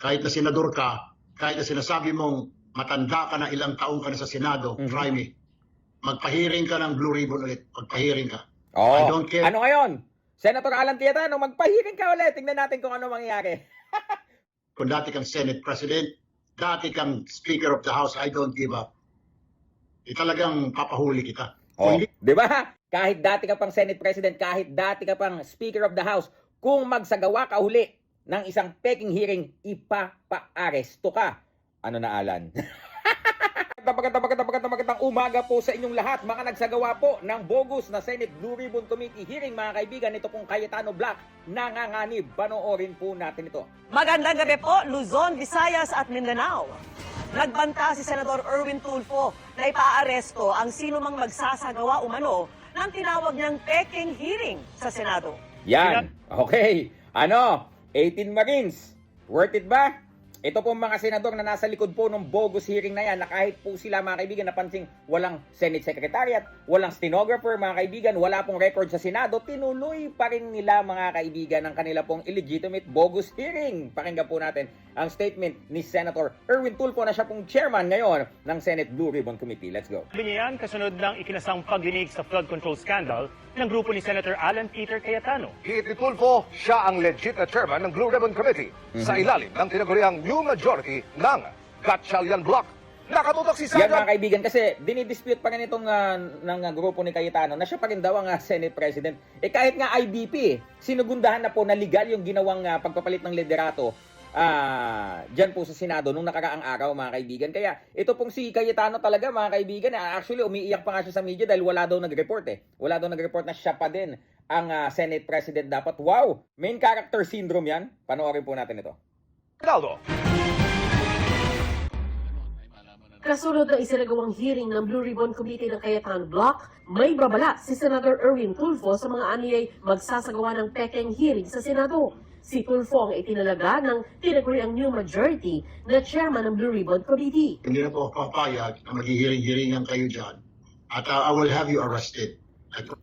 kahit na senador ka, kahit na sinasabi mong matanda ka na, ilang taong ka na sa Senado, try me. Magpahiring ka ng Blue Ribbon ulit. Magpahiring ka. I don't care. Ano ngayon? Senator Alan Cayetano, magpahiring ka ulit. Tingnan natin kung ano mangyayari. Kung dati kang Senate President, dati kang Speaker of the House, I don't give up. Talagang papahuli kita. Di ba? Kahit dati ka pang Senate President, kahit dati ka pang Speaker of the House, kung magsagawa ka uli ng isang peking hearing, ipapaaresto ka. Ano na, Alan? Magandang umaga po sa inyong lahat, mga nagsagawa po ng bogus na Senate Blue Ribbon Committee hearing, mga kaibigan. Ito pong Cayetano Black, nanganganib. Panoorin po natin ito. Magandang gabi po, Luzon, Visayas at Mindanao. Nagbanta si Senador Erwin Tulfo na ipaaresto ang sino mang magsasagawa umano ng tinawag niyang peking hearing sa Senado. Yan. Okay. 18 Marines. Worth it ba? Ito po mga senador na nasa likod po ng bogus hearing na yan, na kahit po sila, mga kaibigan, napansing walang Senate Secretariat, walang stenographer, mga kaibigan, wala pong record sa Senado, tinuloy pa rin nila, mga kaibigan, ang kanila pong illegitimate bogus hearing. Pakinggan po natin ang statement ni Senator Erwin Tulfo na siya pong chairman ngayon ng Senate Blue Ribbon Committee. Let's go. Sabi niya yan kasunod ng ikinasang paglinig sa flood control scandal ng grupo ni Senator Alan Peter Cayetano. Giit ni Tulfo, siya ang legit na chairman ng Blue Ribbon Committee sa ilalim ng tinaguriang new majority ng Gatchalian Bloc. Nakatutok si Yan, Sandra. mga kaibigan, kasi dinidispute pa rin itong ng grupo ni Cayetano na siya pa rin daw ang Senate President. Kahit nga IBP, sinugundahan na po na legal yung ginawang pagpapalit ng liderato dyan po sa Senado nung nakaraang araw, mga kaibigan. Kaya ito pong si Cayetano talaga, mga kaibigan, actually umiiyak pa nga siya sa media dahil wala daw nag-report Wala daw nag-report na siya pa din ang Senate President dapat. Wow! Main character syndrome yan. Panoorin po natin ito. Ronaldo. Kasunod na isinagawang hearing ng Blue Ribbon Committee ng Cayetano Block, may babala si Senator Erwin Tulfo sa mga aniyay magsasagawa ng peking hearing sa Senado. Si Tulfo ang itinalaga ng tinaguriang new majority na chairman ng Blue Ribbon Committee. Hindi na po ako papayag na maghihiring-hiringan kayo dyan. At I will have you arrested.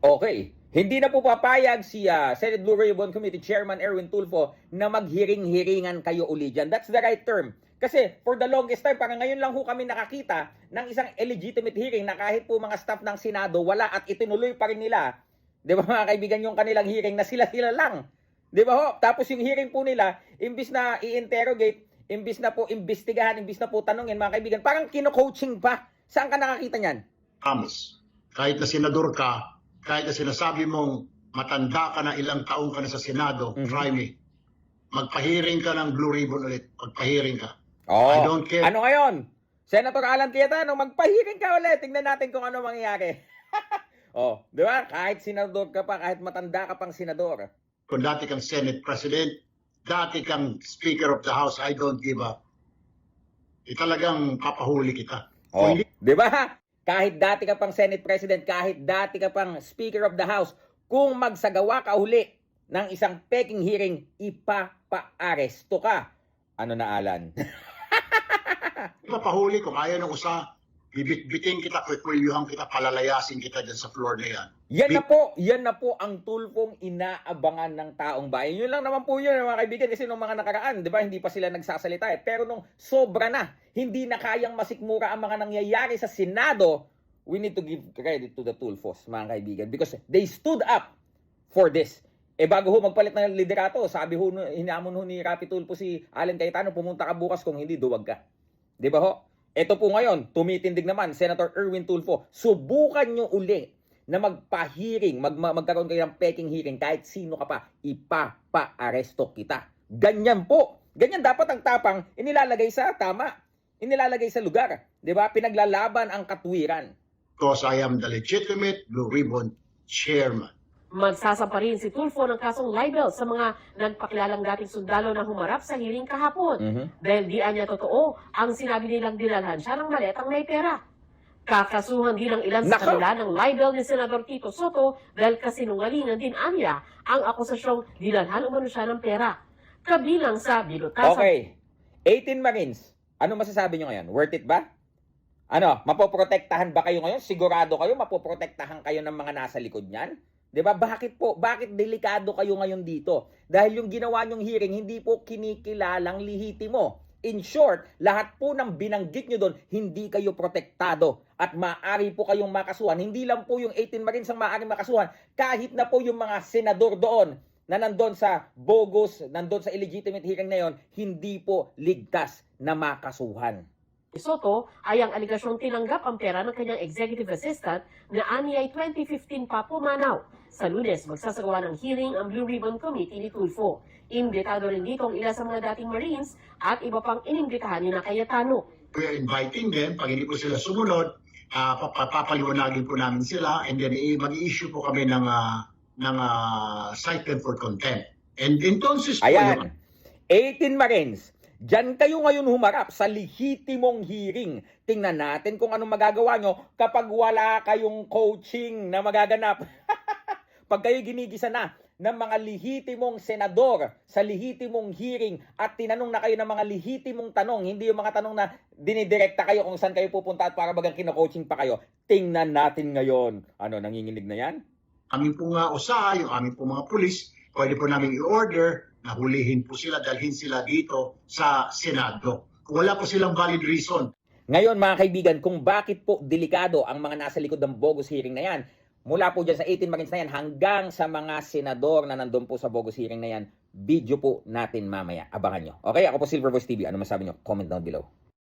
Okay. Hindi na po papayag si Senate Blue Ribbon Committee Chairman Erwin Tulfo na maghiring-hiringan kayo uli dyan. That's the right term. Kasi for the longest time, parang ngayon lang ho kami nakakita ng isang illegitimate hearing na kahit po mga staff ng Senado wala at itinuloy pa rin nila. Di ba, mga kaibigan, yung kanilang hearing na sila-sila lang. Di ba ho? Tapos yung hearing po nila, imbis na i-interrogate, imbis na po imbestigahan, imbis na po tanungin, mga kaibigan, parang kino-coaching pa. Saan ka nakakita niyan? Promise. Kahit na senador ka, kahit na sinasabi mong matanda ka na, ilang taong ka na sa Senado, try me. Magpahiring ka ng Blue Ribbon ulit. Magpahiring ka. I don't care. Ano ngayon? Senator Alan Cayetano, magpahiring ka ulit. Tingnan natin kung ano mangyayari. Di ba? Kahit senador ka pa, kahit matanda ka pang senador. Kung dati kang Senate President, dati kang Speaker of the House, I don't give up. Talagang papahuli kita. Di ba? Kahit dati ka pang Senate President, kahit dati ka pang Speaker of the House, kung magsagawa ka uli ng isang peking hearing, ipapaaresto ka. Ano na, Alan? Papahuli kung ayaw ng usa, bibit-bitin kita, kwikwelyuhan kita, palalayasin kita dyan sa floor na yan. Yan na po ang Tulfong inaabangan ng taong bayan. Yun lang naman po yun, mga kaibigan, kasi nung mga nakaraan, di ba, hindi pa sila nagsasalita Pero nung sobra na, hindi na kayang masikmura ang mga nangyayari sa Senado, we need to give credit to the Tulfos, mga kaibigan, because they stood up for this. Bago ho magpalit ng liderato, sabi ho, hinamon ho ni Rapi Tulfo si Alan Cayetano, pumunta ka bukas, kung hindi, duwag ka. Di ba ho? Ito po ngayon, tumitindig naman, Senator Erwin Tulfo, subukan nyo uli na magpa-hearing, magkaroon kayo ng peking hearing, kahit sino ka pa, ipapa-aresto kita. Ganyan po. Ganyan dapat ang tapang, inilalagay sa tama, inilalagay sa lugar. Di ba? Pinaglalaban ang katwiran. Because I am the legitimate Blue Ribbon Chairman. Magsasampa rin si Tulfo ng kasong libel sa mga nagpakilalang dating sundalo na humarap sa hearing kahapon. Dahil di niya totoo ang sinabi nilang dinalhan siya ng maletang may pera. Kakasuhan din ng ilan sa kanila ng libel ni Senador Tito Soto dahil kasinungalingan din niya ang akusasyong dinalhan umano siya ng pera. Kabilang sa binutasan. Okay. 18 Marines. Ano masasabi nyo ngayon? Worth it ba? Mapoprotektahan ba kayo ngayon? Sigurado kayo mapoprotektahan kayo ng mga nasa likod niyan? 'Di ba? Bakit po? Bakit delikado kayo ngayon dito? Dahil yung ginawa nyong hearing, hindi po kinikilalang lihitimo. In short, lahat po ng binanggit nyo doon, hindi kayo protektado at maaari po kayong makasuhan. Hindi lang po yung 18 Marines ang maaari makasuhan, kahit na po yung mga senador doon na nandun sa bogus, nandun sa illegitimate hearing na yon, hindi po ligtas na makasuhan. Soto ay ang aligasyong tinanggap ang pera ng kanyang executive assistant na ani ay 2015 pa pumanaw. Sa Lunes, magsasagawa ng hearing ang Blue Ribbon Committee ni Tulfo. Imbitado rin dito ang ilan sa mga dating Marines at iba pang inimbitahan ni na Cayetano. We are inviting them, pag hindi po sila sumunod, papaliwanagin po namin sila, and then mag-i-issue po kami ng cited for contempt. And entonces po Ayan, 18 Marines, dyan kayo ngayon humarap sa lehitimong hearing. Tingnan natin kung anong magagawa nyo kapag wala kayong coaching na magaganap. Pag kayo ginigisa na ng mga lehitimong senador sa lehitimong hearing at tinanong na kayo ng mga lehitimong tanong, hindi yung mga tanong na dinidirekta kayo kung saan kayo pupunta at para bagang kino-coaching pa kayo. Tingnan natin ngayon. Ano, nanginginig na yan? Kami po nga usaha, yung aming po mga pulis, pwede po namin i-order na hulihin po sila, dalhin sila dito sa Senado. Kung wala po silang valid reason. Ngayon mga kaibigan, kung bakit po delikado ang mga nasa likod ng bogus hearing na yan, mula po dyan sa 18 Marines na yan hanggang sa mga senador na nandun po sa bogus hearing na yan, video po natin mamaya. Abangan nyo. Okay, ako po Silver Voice TV. Ano masabi nyo? Comment down below.